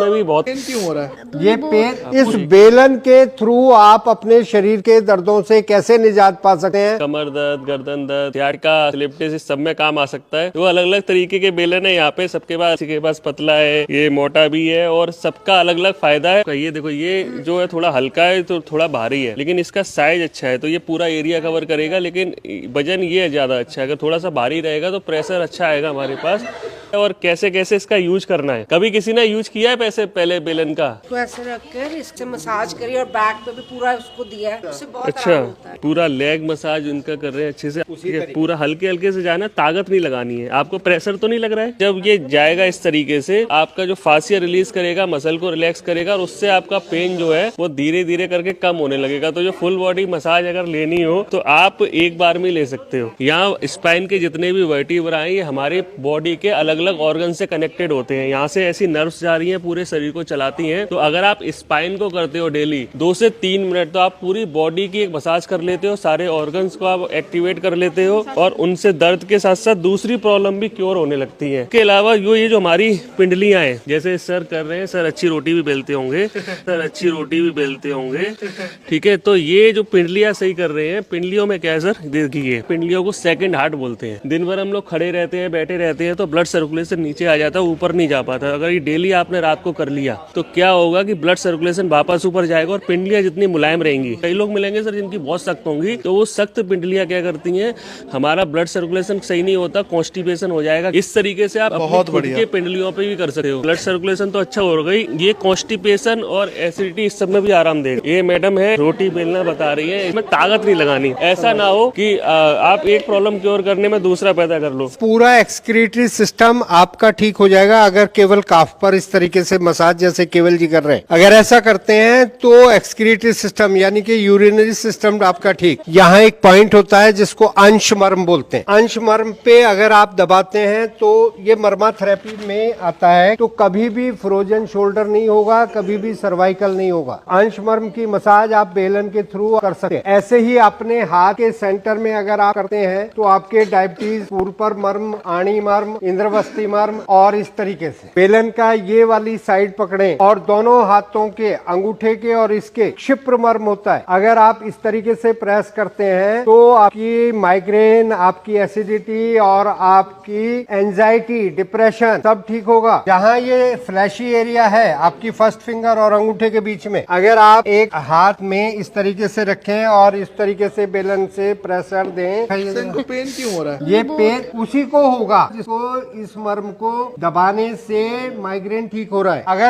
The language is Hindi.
उसमें भी बहुत क्यों हो रहा है ये पेन, इस बेलन के थ्रू आप अपने शरीर के दर्दों से कैसे निजात पा सकते हैं? कमर दर्द, गर्दन दर्द, का स्लिप सब में काम आ सकता है। वो अलग अलग तरीके के बेलन है यहाँ पे, सबके पास, किसी के पास पतला है, ये मोटा भी है, और सबका अलग अलग फायदा है। ये देखो, ये जो है थोड़ा हल्का है तो थोड़ा भारी है, लेकिन इसका साइज अच्छा है तो ये पूरा एरिया कवर करेगा, लेकिन वजन ये ज्यादा अच्छा है। अगर थोड़ा सा भारी रहेगा तो प्रेशर अच्छा आएगा हमारे पास। और कैसे कैसे इसका यूज करना है, कभी किसी ने यूज किया है पैसे पहले बेलन का? तो ऐसे रखकर इससे मसाज करी और बैक पे भी पूरा उसको दिया है, उससे बहुत अच्छा, आराम होता है। पूरा लेग मसाज उनका कर रहे हैं अच्छे से। पूरा हल्के हल्के से जाना, ताकत नहीं लगानी है। आपको प्रेशर तो नहीं लग रहा है? जब ये जाएगा इस तरीके से, आपका जो फासिया रिलीज करेगा, मसल को रिलैक्स करेगा, और उससे आपका पेन जो है वो धीरे धीरे करके कम होने लगेगा। तो जो फुल बॉडी मसाज अगर लेनी हो तो आप एक बार में ले सकते हो। यहाँ स्पाइन के जितने भी वर्टिब्रा हैं, ये हमारे बॉडी के अलग अलग ऑर्गन से कनेक्टेड होते हैं। यहाँ से ऐसी नर्व्स जा रही हैं, पूरे शरीर को चलाती हैं। तो अगर आप स्पाइन को करते हो डेली 2 से 3 मिनट, तो आप पूरी बॉडी की एक मसाज कर लेते हो, सारे ऑर्गन्स को आप एक्टिवेट कर लेते हो, और उनसे दर्द के साथ साथ दूसरी प्रॉब्लम भी क्योर होने लगती है। इसके अलावा ये जो हमारी पिंडलियां हैं, जैसे सर कर रहे हैं, सर अच्छी रोटी भी बेलते होंगे, सर अच्छी रोटी भी बेलते होंगे, ठीक है। तो ये जो पिंडलियां सही कर रहे हैं, पिंडलियों में क्या है सर, देखिए, पिंडलियों को सेकंड हार्ट बोलते हैं। दिन भर हम लोग खड़े रहते हैं, बैठे रहते हैं, तो ब्लड सर्कुलेशन नीचे आ जाता है, ऊपर नहीं जा पाता। अगर ये डेली आपने रात को कर लिया तो क्या होगा कि ब्लड सर्कुलेशन वापस ऊपर जाएगा, और पिंडलियां जितनी मुलायम रहेंगी। कई लोग मिलेंगे सर जिनकी बहुत सख्त होंगी, तो वो सख्त पिंडलियां क्या करती हैं, हमारा ब्लड सर्कुलेशन सही नहीं होता, कॉन्स्टिपेशन हो जाएगा। इस तरीके से आप बहुत बढ़िया पिंडलियों पे भी कर सकते हो। ब्लड सर्कुलेशन तो अच्छा हो गई, ये कॉन्स्टिपेशन और एसिडिटी इस सब में भी आराम देगा। ये मैडम है रोटी बेलना बता रही है, इसमें ताकत नहीं लगानी। ऐसा ना हो कि आप एक प्रॉब्लम क्योर करने में दूसरा पैदा कर लो। पूरा एक्सक्रीटरी सिस्टम आपका ठीक हो जाएगा अगर केवल काफ पर इस तरीके से मसाज जैसे केवल जी कर रहे हैं। अगर ऐसा करते हैं तो एक्सक्रीटरी सिस्टम यानी कि यूरिनरी सिस्टम आपका ठीक। यहाँ एक पॉइंट होता है जिसको अंश मर्म बोलते हैं। अंश मर्म पे अगर आप दबाते हैं तो ये मर्मा थेरेपी में आता है। तो कभी भी फ्रोजन शोल्डर नहीं होगा, कभी भी सर्वाइकल नहीं होगा। अंश मर्म की मसाज आप बेलन के थ्रू कर सकते हैं। ऐसे ही अपने हाथ के सेंटर में अगर आप करते हैं तो आपके डायबिटीज, पूर्पर मर्म, आणी मर्म, इंद्रवस्ती मर्म, और इस तरीके से बेलन का ये वाली साइड पकड़ें, और दोनों हाथों के अंगूठे के और इसके क्षिप्र मर्म होता है। अगर आप इस तरीके से प्रेस करते हैं तो आपकी माइग्रेन, आपकी एसिडिटी और आपकी एंजाइटी, डिप्रेशन सब ठीक होगा। जहाँ ये फ्लैशी एरिया है आपकी फर्स्ट फिंगर और अंगूठे के बीच में, अगर आप एक हाथ में इस तरीके से रखें और इस तरीके से बेलन से प्रेशर दें, इनको पेन क्यों हो रहा है? ये पेन उसी को होगा जिसको इस मर्म को दबाने से माइग्रेन ठीक हो रहा है। अगर